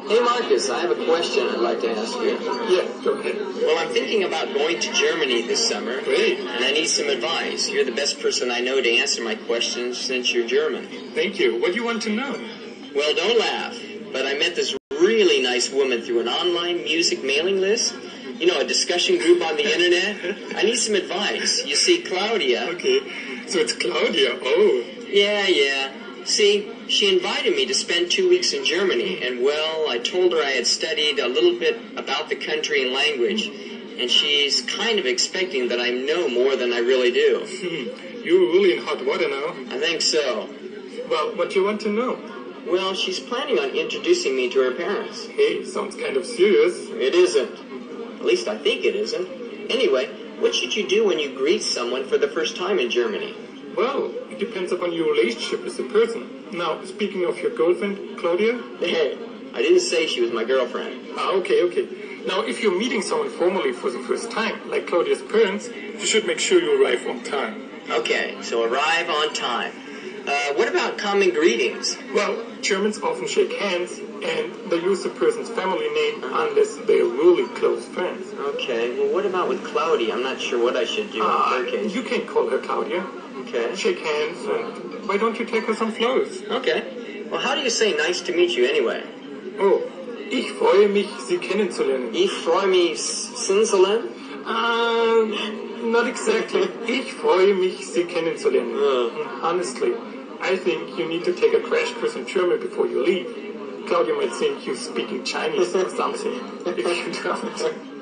Hey Marcus, I have a question I'd like to ask you. Yeah, go ahead. Well, I'm thinking about going to Germany this summer. Great. And I need some advice. You're the best person I know to answer my questions since you're German. Thank you. What do you want to know? Well, don't laugh, but I met this really nice woman through an online music mailing list. You know, a discussion group on the internet. I need some advice. You see, Claudia... Okay, so it's Claudia. Oh. Yeah. See, she invited me to spend 2 weeks in Germany, and well, I told her I had studied a little bit about the country and language, and she's kind of expecting that I know more than I really do. You're really in hot water now. I think so. Well, what do you want to know? Well, she's planning on introducing me to her parents. Hey, sounds kind of serious. It isn't. At least I think it isn't. Anyway, what should you do when you greet someone for the first time in Germany? Well, it depends upon your relationship with the person. Now, speaking of your girlfriend, Claudia? Hey, I didn't say she was my girlfriend. Okay. Now, if you're meeting someone formally for the first time, like Claudia's parents, you should make sure you arrive on time. Okay, so arrive on time. What about common greetings? Well, Germans often shake hands, and they use the person's family name unless they're really close friends. Okay, well, what about with Claudia? I'm not sure what I should do in her case. You can call her Claudia. Okay. Shake hands, and why don't you take her some flowers? Okay. Well, how do you say nice to meet you anyway? Oh, ich freue mich, Sie kennenzulernen. Ich freue mich, Sinselan? Not exactly. Ich freue mich, Sie kennenzulernen. Honestly, I think you need to take a crash course in German before you leave. Claudia might think you're speaking Chinese or something, if you don't.